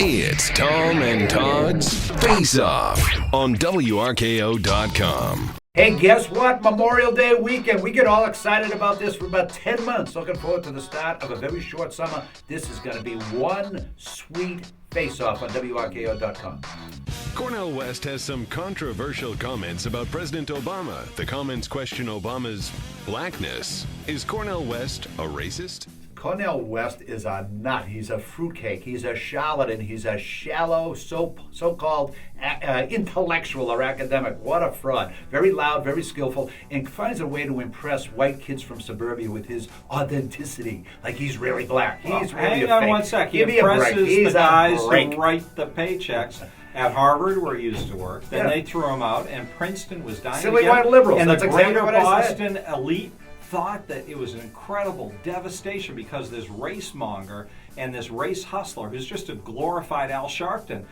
It's Tom and Todd's Face Off on WRKO.com. Hey, guess what? Memorial Day weekend. We get all excited about this for about 10 months. Looking forward to the start of a very short summer. This is going to be one sweet face-off on WRKO.com. Cornel West has some controversial comments about President Obama. The comments question Obama's blackness. Is Cornel West a racist? Cornel West is a nut. He's a fruitcake. He's a charlatan. He's a shallow, so-called intellectual or academic. What a fraud. Very loud, very skillful, and finds a way to impress white kids from suburbia with his authenticity. Like he's really black. He's really hang a on fake. one sec. He Give me a break. impresses He's the guys a break. who write the paychecks at Harvard, where he used to work. Then Yeah. they threw him out, and Princeton was dying Silly again. white liberals. And That's the exactly greater what I said. Boston elite thought that it was an incredible devastation because this race monger and this race hustler, who's just a glorified Al Sharpton,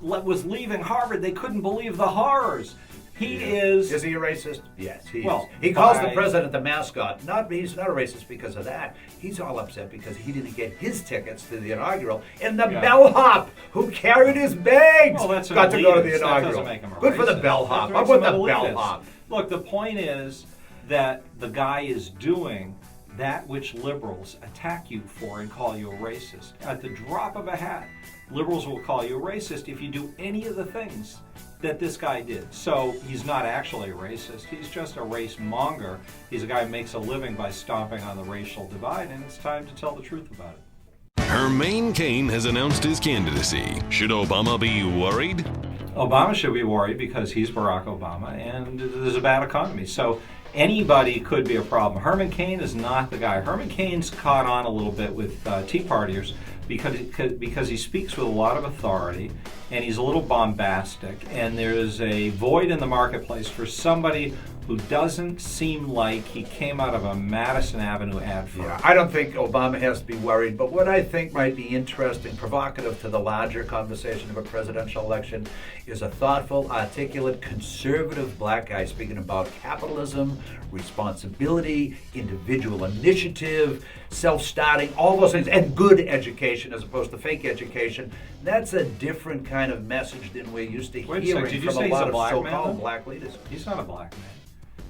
was leaving Harvard. They couldn't believe the horrors. He is... Is he a racist? Yes, he Well, is. He calls the by- president the mascot. He's not a racist because of that. He's all upset because he didn't get his tickets to the inaugural, and the bellhop who carried his bags Well, that's an got to go to the elitist. That inaugural. doesn't make him a Good for the racist. bellhop. That How makes about him the an elitist. bellhop? Look, the point is that the guy is doing that which liberals attack you for and call you a racist. At the drop of a hat, liberals will call you a racist if you do any of the things that this guy did. So he's not actually a racist. He's just a race monger. He's a guy who makes a living by stomping on the racial divide, and it's time to tell the truth about it. Herman Cain has announced his candidacy. Should Obama be worried? Obama should be worried because he's Barack Obama and there's a bad economy. So anybody could be a problem. Herman Cain is not the guy. Herman Cain's caught on a little bit with Tea Partiers because he speaks with a lot of authority and he's a little bombastic, and there's a void in the marketplace for somebody who doesn't seem like he came out of a Madison Avenue ad firm. Yeah, I don't think Obama has to be worried, but what I think might be interesting, provocative to the larger conversation of a presidential election, is a thoughtful, articulate, conservative black guy speaking about capitalism, responsibility, individual initiative, self-starting, all those things, and good education as opposed to fake education. That's a different kind of message than we're used to Wait a second, hearing did you from say a he's lot a of black man, so-called though? black leaders. He's not a black man.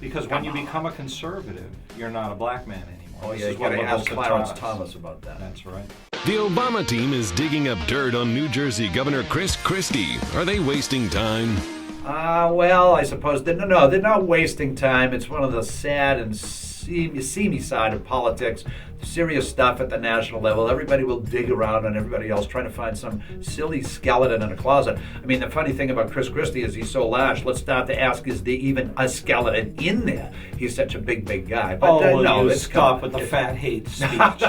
Because when you become a conservative, you're not a black man anymore. Oh This yeah, is you what got to liberals ask have Clarence taught us. Thomas about that. That's right. The Obama team is digging up dirt on New Jersey Governor Chris Christie. Are they wasting time? Well, I suppose they're not wasting time. It's one of the sad and seamy side of politics. Serious stuff at the national level. Everybody will dig around on everybody else trying to find some silly skeleton in a closet. I mean, the funny thing about Chris Christie is he's so large. Let's start to ask, is there even a skeleton in there? He's such a big guy. But no, you it's stop with the fat hate speech.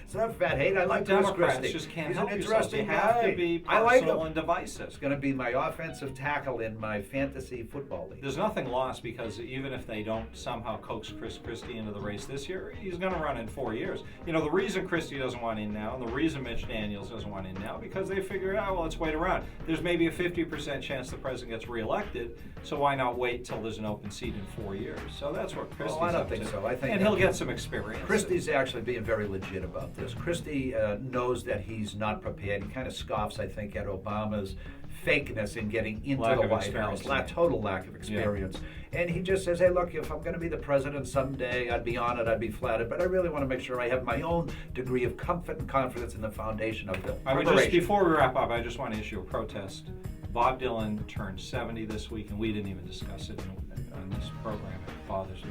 It's not fat hate. I like Chris Democrats Christie. just can't He's help an yourselves. You interesting have guy. to be I like personal him. and divisive. It's going to be my offensive tackle in my fantasy football league. There's nothing lost because even if they don't somehow coax Chris Christie into the race this year, he's going to run in 4 years. You know, the reason Christie doesn't want in now and the reason Mitch Daniels doesn't want in now, because they figure out, well, let's wait around. There's maybe a 50% chance the president gets reelected, so why not wait till there's an open seat in 4 years? So that's what Christie's I don't up think to. so. I think and he'll get some experience. Christie's actually being very legit about this. Christie knows that he's not prepared. He kind of scoffs, I think, at Obama's fakeness in getting into Lack the of White experience. House. Total lack of experience. And he just says, hey, look, if I'm going to be the president someday, I'd be honored, I'd be flattered, but I really want to make sure I have my own degree of comfort and confidence in the foundation of the I would preparation. just, before we wrap up, I just want to issue a protest. Bob Dylan turned 70 this week, and we didn't even discuss it on this program. It bothers me.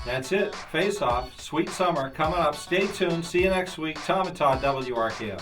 That's it. Face Off. Sweet summer coming up. Stay tuned. See you next week. Tom and Todd, WRKO.